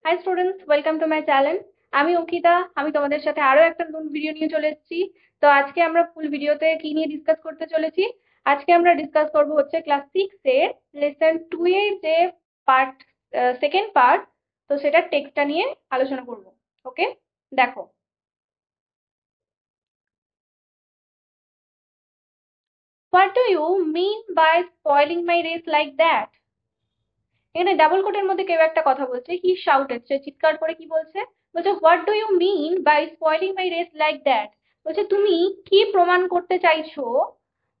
High students, welcome to my channel. আমি অঙ্কিতা। আমি তোমাদের সাথে আরো একটা নতুন ভিডিও নিয়ে চলে এসেছি। তো আজকে আমরা ফুল ভিডিওতে কি নিয়ে ডিসকাস করতে চলেছি? আজকে আমরা ডিসকাস করব হচ্ছে ক্লাস 6 এর লেসন 2 এর যে পার্ট, সেকেন্ড পার্ট। তো সেটার টেক্সটটা নিয়ে আলোচনা করব। ওকে, দেখো। What do you mean by spoiling my race like that? এখানে ডাবল কোটের মধ্যে কেউ একটা কথা বলছে, হি শাউটেড, সে চিৎকার করে কি বলছে? বলছে what do you mean by spoiling my race like that. বলছে তুমি কি প্রমাণ করতে চাইছো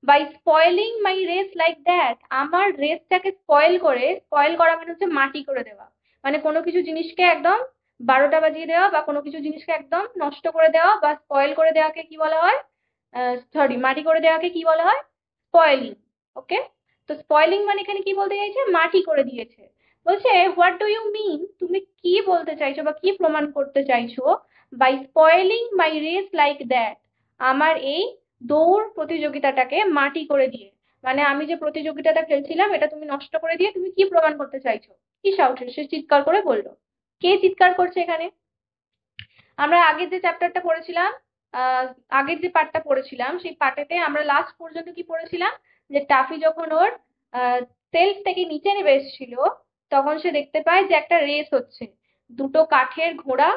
by spoiling my race like that, আমার রেসটাকে স্পয়েল করে, স্পয়েল করা মানে হচ্ছে মাটি করে দেওয়া, মানে কোনো কিছু জিনিসকে একদম 12টা বাজিয়ে দেওয়া, বা কোনো কিছু জিনিসকে একদম নষ্ট করে দেওয়া বা স্পয়েল করে দেওয়াকে কি বলা হয়? সরি, মাটি করে দেওয়াকে কি বলা হয়? স্পয়েলিং। ওকে, তো স্পয়েলিং মানে এখানে কি বলতে চাইছে? মাটি করে দিয়েছে। বলছে হোয়াট ডু ইউ মিন, তুমি কি বলতে চাইছো বা কি প্রমাণ করতে চাইছো by spoiling my race like that, আমার এই দৌড় প্রতিযোগিতাটাকে মাটি করে দিয়ে, মানে আমি যে প্রতিযোগিতাটা খেলছিলাম এটা তুমি নষ্ট করে দিয়ে তুমি কি প্রমাণ করতে চাইছো? কি সাউটেড, সে চিৎকার করে বললো। কে চিৎকার করছে এখানে? আমরা আগের যে চ্যাপ্টারটা পড়েছিলাম, আহ আগের যে পার্টটা পড়েছিলাম সেই পার্টেতে আমরা লাস্ট পর্যন্ত কি পড়েছিলাম, যে টাফি যখন ওর সেলফ থেকে নিচে নেমে এসেছিল, তখন সে দেখতে পায় যে একটা রেস হচ্ছে। দুটো কাঠের ঘোড়া,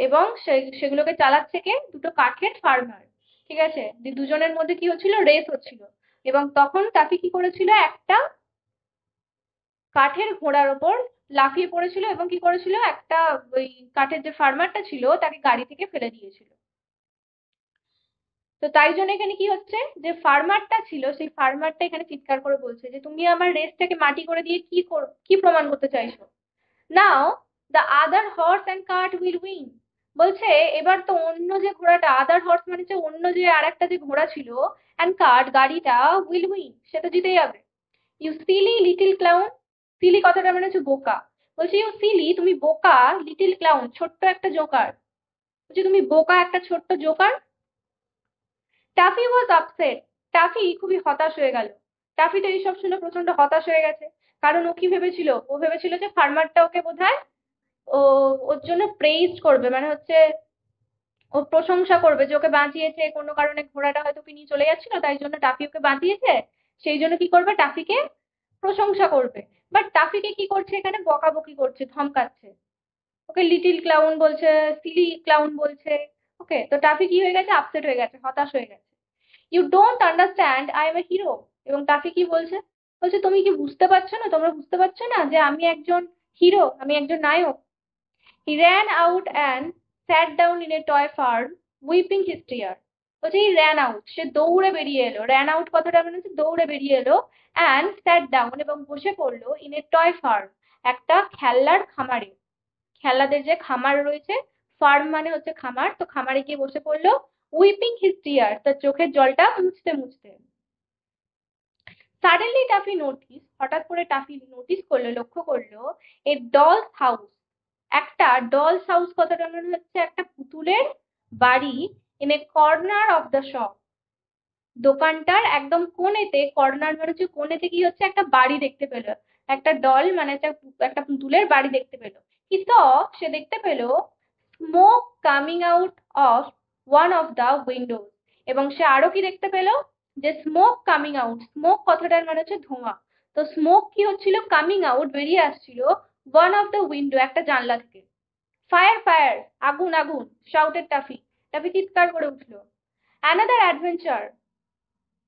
এবং সেগুলোকে চালাচ্ছে কে? দুটো কাঠের ফার্মার। ঠিক আছে, দুজনের মধ্যে কি হচ্ছিল? রেস হচ্ছিল। এবং তখন টাফি কি করেছিল? একটা কাঠের ঘোড়ার ওপর লাফিয়ে পড়েছিল এবং কি করেছিল? একটা ওই কাঠের যে ফার্মারটা ছিল তাকে গাড়ি থেকে ফেলে দিয়েছিল। তো তাই জন্য এখানে কি হচ্ছে, যে ফার্মারটা ছিল সেই ফার্মারটা এখানে চিৎকার করে বলছে যে তুমি আমার রেসটাকে মাটি করে দিয়ে কি প্রমাণ করতে চাইছো? Now the other horse and cart will win. বলছে এবার তো অন্য যে ঘোড়াটা, আদার হর্স মানে হচ্ছে অন্য যে আরেকটা যে ঘোড়া ছিল, অ্যান্ড কার্ট গাড়িটা, উইল উইন, সে তো জিতে যাবে। You silly little clown. Silly কথাটা মানে হচ্ছে বোকা। বলছে ইউ সিলি, তুমি বোকা, লিটিল ক্লাউন, ছোট্ট একটা জোকার। বলছে তুমি বোকা একটা ছোট্ট জোকার। টাফি ওয়াজ আপসেট। টাফি খুবই হতাশ হয়ে গেল। টাফি তো এইসব শুনে প্রচন্ড হতাশ হয়ে গেছে। কারণ ও কি ভেবেছিল? ও ভেবেছিল যে ফার্মারটা ওকে বোধহয় ও ওর জন্য প্রেইজ করবে, মানে হচ্ছে ও প্রশংসা করবে যে ওকে বাঁচিয়েছে, কোনো কারণে ঘোড়াটা হয়তো ওকে নিয়ে চলে যাচ্ছিল তাই জন্য টাফি ওকে বাঁচিয়েছে। সেই জন্য কি করবে? টাফিকে প্রশংসা করবে। বাট টাফিকে কি করছে? এখানে বকাবকি করছে, ধমকাচ্ছে। ওকে লিটিল ক্লাউন বলছে, সিলি ক্লাউন বলছে। ওকে, তো টাফি কি হয়ে গেছে? আপসেট হয়ে গেছে, হতাশ হয়ে গেছে। You don't understand I am a hero. এবং টাফি কি বলছে? বলছে তুমি কি বুঝতে পারছো না, তোমরা বুঝতে পারছো না যে আমি একজন হিরো, আমি একজন নায়ক। He ran out and sat down in a toy farm, weeping his tears. বলছে he ran out, সে দৌড়ে বেরিয়ে এলো। ran out কথাটা মানে হচ্ছে দৌড়ে বেরিয়ে এলো। and sat down, এবং বসে পড়লো in a toy farm, একটা খেলনার খামারে। খেলনাদের যে খামার রয়েছে, ফার্ম মানে হচ্ছে খামার, তো খামারে গিয়ে বসে পড়লো। উইপিং হিজ টিয়ার, তার চোখের জলটা মুছতে মুছতে। সাডেনলি টাফি নোটিস, হঠাৎ করে টাফি নোটিস করলো, লক্ষ্য করলো, এ ডলস হাউস, একটা ডলস হাউস কথাটা মানে হচ্ছে একটা পুতুলের বাড়ি, in a corner of the shop, দোকানটার একদম কোণেতে। কর্নার মানে হচ্ছে কোণেতে কি হচ্ছে? একটা বাড়ি দেখতে পেলো। একটা ডল মানে একটা পুতুলের বাড়ি দেখতে পেলো। কি স, সে দেখতে পেলো smoke coming out of one of the Windows. এবং সে আরো কি দেখতে পেলো? যে স্মোক কামিং আউট, স্মোক কথাটার মানে হচ্ছে ধোঁয়া। তো স্মোক কি হচ্ছিল? কামিং আউট, বেরিয়ে আসছিল, ওয়ান অফ দ্য উইন্ডো, একটা জানলা থেকে। ফায়ার ফায়ার, আগুন আগুন, শাউটেড টাফি। টাফি চিৎকার করে উঠলো। অ্যানাদার অ্যাডভেঞ্চার,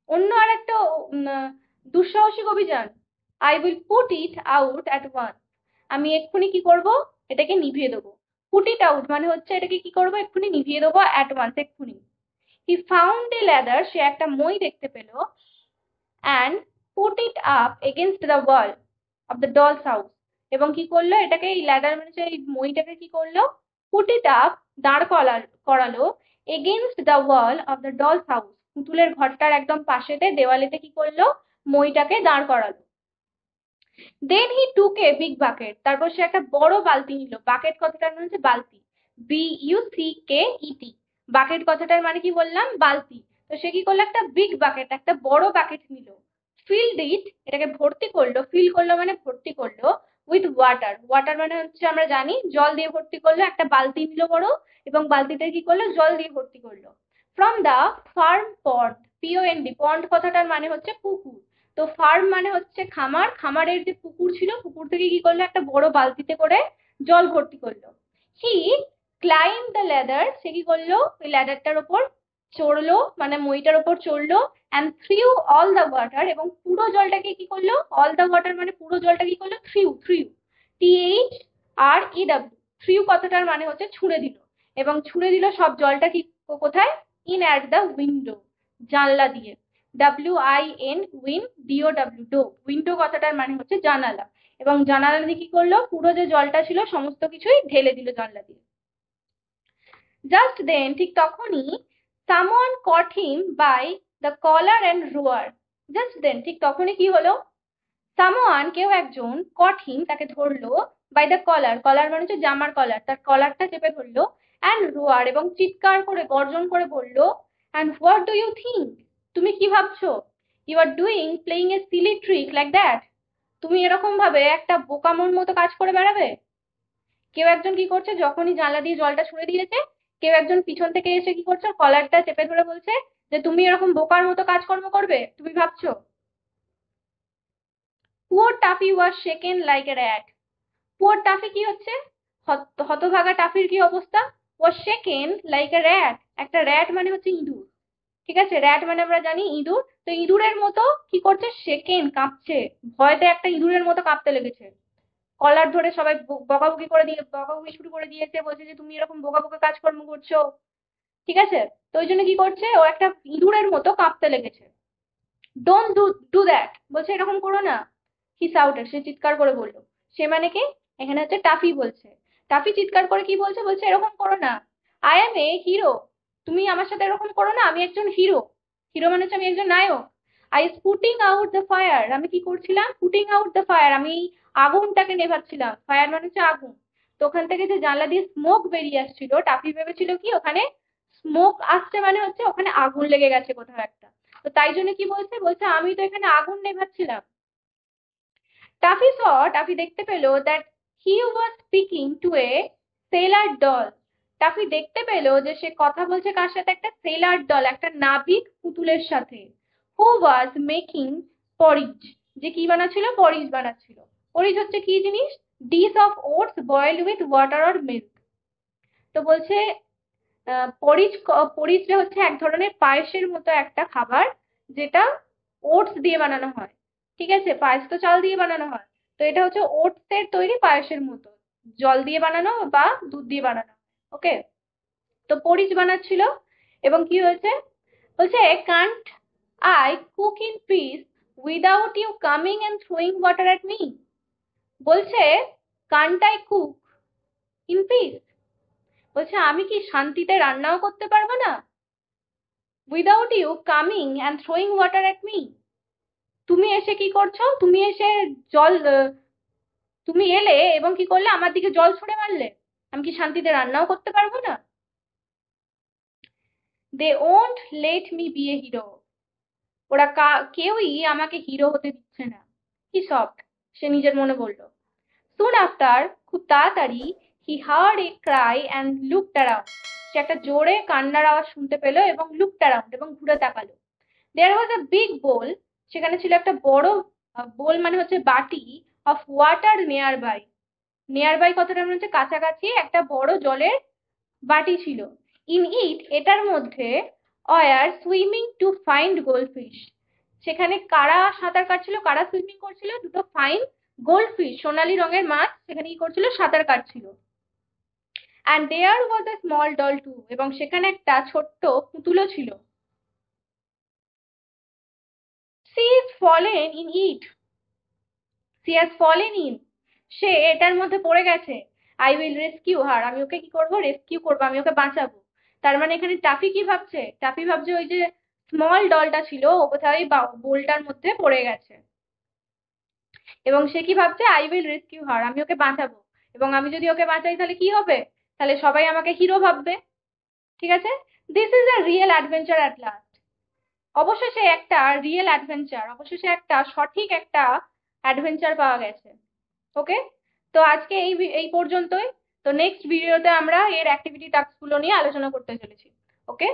অন্য আর একটা দুঃসাহসিক অভিযান। I will put it out at once, আমি এক্ষুনি কি করব? এটাকে নিভিয়ে দেবো। পুট ইট আউট মানে হচ্ছে এটাকে কি করবো? এক্ষুনি নিভিয়ে দেবো, অ্যাট ওয়ান্স, এক্ষুনি। হি ফাউন্ড এ ল্যাডার, সে একটা মই দেখতে পেল। And put it up against the wall of the dolls house, এবং কি করলো? এটাকে, এই ল্যাডার মানে হচ্ছে এই মইটাকে কি করলো? পুট ইট আপ, দাঁড় করালো, against the wall of the dolls house, পুতুলের ঘরটার একদম পাশেতে, দেওয়ালেতে কি করলো? মইটাকে দাঁড় করালো। দেন হি টুক এ বিগ বাকেট, তারপর সে একটা বড় বালতি নিল। বাকেট কথাটার মানে হচ্ছে বালতি, BUCKET। বাকেট কথাটার মানে কি বললাম? বালতি। তো সে কি করলো? একটা বিগ বাকেট, একটা বড় বাকেট নিল। ফিল্ড ইট, এটাকে ভর্তি করলো, ফিল করলো মানে ভর্তি করলো, উইথ ওয়াটার। ওয়াটার মানে হচ্ছে আমরা জানি জল দিয়ে ভর্তি করলো, একটা বালতি নিল বড় এবং বালতিতে কি করলো জল দিয়ে ভর্তি করলো। From the farm pond, POND, pond কথাটার মানে হচ্ছে পুকুর। তো ফার্ম মানে হচ্ছে খামার, খামারের যে পুকুর ছিল পুকুর থেকে কি করলো একটা বড় বালতিতে করে জল ভর্তি করলো। হি ক্লাইম্ব দ্য ল্যাডার, সে কি করলো ওই ল্যাডারটার ওপর চড়লো, মানে মইটার ওপর চড়লো, and threw all the water, এবং পুরো জলটাকে কি করলো, অল দ্য ওয়াটার মানে পুরো জলটা কি করলো, থ্রিউ, থ্রিউ, THREW, থ্রিউ কথাটার মানে হচ্ছে ছুঁড়ে দিল, এবং ছুঁড়ে দিল সব জলটা কি কোথায়, ইন অ্যাট দ্য উইন্ডো, জানলা দিয়ে। WIN, win, DOW, dow, window কথাটার মানে হচ্ছে জানালা, এবং জানালা দিয়ে কি করলো পুরো যে জলটা ছিল সমস্ত কিছুই ঢেলে দিল জানলা দিয়ে। জাস্ট দেন, ঠিক তখনই, someone caught him by the collar and roar. Just then, ঠিক তখনই কি হলো, সামওয়ান, কেউ একজন, কট হিম, তাকে ধরলো, বাই দ্য কলার, কলার মানে হচ্ছে জামার কলার, তার কলারটা চেপে ধরলো, অ্যান্ড রোয়ার, এবং চিৎকার করে গর্জন করে বললো, and what do you think, তুমি কি ভাবছো, you are doing playing a silly trick like that, তুমি এরকম ভাবে একটা বোকামোর মতো কাজ করে বেড়াবে। কেউ একজন কি করছে, যখনই জানলা দিয়ে জলটা ছুড়ে দিয়েছে, কেউ একজন পিছন থেকে এসে কি করছে, কলারটা চেপে ধরে বলছে যে তুমি এরকম বোকার মতো কাজকর্ম করবে, তুমি ভাবছো। Poor toffee was shaken like a rat. Poor toffee কি হচ্ছে, হতভাগা টাফির কি অবস্থা, ওয়াজ শেকেন লাইক এ র্যাট, একটা র্যাট মানে হচ্ছে ইঁদুর, ঠিক আছে, র্যাট মানে আমরা জানি ইঁদুর, তো ইঁদুরের মতো কি করছে, শেকেন, কাঁপছে, ভয়তে একটা ইঁদুরের মতো কাঁপতে লেগেছে। কলার ধরে সবাই বকাবকি করে দিয়ে বকাবকি শুরু করে দিয়েছে, বলছে যে তুমি এরকম বোকা বোকা কাজকর্ম করছো, ঠিক আছে। তো ওই জন্য কি করছে, ও একটা ইঁদুরের মতো কাঁপতে লেগেছে। ডোন্ট ডু ডু দ্যাট, বলছে এরকম করো না। হি শাউটেড, সে চিৎকার করে বললো। সে মানে কি, এখানে হচ্ছে টাফি বলছে। টাফি চিৎকার করে কি বলছে, বলছে এরকম করো না, আই এম এ হিরো, তুমি আমার সাথে এরকম করো না, আমি একজন হিরো। হিরো মানে হচ্ছে আমি একজন নায়ক। I is putting out the fire, আমি কি করছিলাম, পুটিং আউট দ্য ফায়ার, আমি আগুনটাকে নেভাচ্ছিলাম, ফায়ার মানে হচ্ছে আগুন। তো ওখান থেকে যে জানলা দিয়ে স্মোক বেরিয়ে আসছিল, টাফি ভেবেছিল কি ওখানে স্মোক আসছে মানে হচ্ছে ওখানে আগুন লেগে গেছে কোথাও একটা। তো তাই জন্য কি বলছে, বলছে আমি তো এখানে আগুন নেভাচ্ছিলাম। টাফি স, টাফি দেখতে পেলো that he was speaking two A seller doll. Toffee দেখতে পেলো যে সে কথা বলছে কার সাথে, একটা সেলার ডল, একটা নাবিক পুতুলের সাথে। হু ওয়াজ মেকিং পরিজ, যে কি বানাচ্ছিল, পরিজ বানাচ্ছিল। পরিজ হচ্ছে কি জিনিস, dish of oats boiled with water or milk. তো বলছে পরিজ, পরিজটা হচ্ছে এক ধরনের পায়েসের মতো একটা খাবার, যেটা ওটস দিয়ে বানানো হয়, ঠিক আছে, পায়েস তো চাল দিয়ে বানানো হয়, তো এটা হচ্ছে ওটস এর তৈরি পায়েসের মতো, জল দিয়ে বানানো বা দুধ দিয়ে বানানো, ওকে। তো পরিজ বানাচ্ছিল, এবং কি হয়েছে, বলছে can't I cook in peace without you coming and throwing water at me. বলছে can't I cook in peace, বলছে আমি কি শান্তিতে রান্নাও করতে পারবো না, without you coming and throwing water at me, তুমি এসে কি করছো, তুমি এসে জল, তুমি এলে এবং কি করলে, আমার দিকে জল ছুঁড়ে মারলে, আমি কি শান্তিতে রান্নাও করতে পারবো না। They won't let me be a hero, ওরা কেউই আমাকে হিরো হতে দিচ্ছে না। কি সফট, সে নিজের মনে বলল। সুন আফটার, খুব তাড়াতাড়ি, he heard a cry and looked around, সে একটা জোরে কান্নার আওয়াজ শুনতে পেলো এবং লুকড অ্যারাউন্ড, এবং ঘুরে তাকালো। দেয়ার ওয়াজ আ বিগ বোল, সেখানে ছিল একটা বড় বোল মানে হচ্ছে বাটি, of water nearby, nearby কথাটা মানে হচ্ছে কাছাকাছি, একটা বড় জলের বাটি ছিল। ইন ইট, এটার মধ্যে, were swimming to find goldfish, সেখানে কারা সাঁতার কাটছিল, কারা সুইমিং করছিল, দুটো ফাইন গোল্ডফিশ, সোনালী রঙের মাছ সেখানে কি করছিল, সাঁতার কাটছিল। And there was a small doll too, এবং সেখানে একটা ছোট্ট পুতুলও ছিল। She is fallen in it, she has fallen in, সে এটার মধ্যে পড়ে গেছে। আই উইল রেস্কিউ হার, আমি ওকে কি করবো, রেস্কিউ করবো, আমি ওকে বাঁচাবো। তার মানে এখানে টাফি কি ভাবছে, টাফি ভাবছে ওই যে স্মল ডলটা ছিল ও কোথায় বোলটার মধ্যে পড়ে গেছে, এবং সে কি ভাবছে, আই উইল রেস্কিউ হার, আমি ওকে বাঁচাবো, এবং আমি যদি ওকে বাঁচাই তাহলে কি হবে, তাহলে সবাই আমাকে হিরো ভাববে, ঠিক আছে। This is a real adventure at last, অবশেষে একটা রিয়েল অ্যাডভেঞ্চার, অবশেষে একটা সঠিক একটা অ্যাডভেঞ্চার পাওয়া গেছে, ওকে। তো আজকে এই পর্যন্তই। তো নেক্সট ভিডিওতে আমরা এর অ্যাক্টিভিটি টাস্কগুলো নিয়ে আলোচনা করতে চলেছি। ওকে।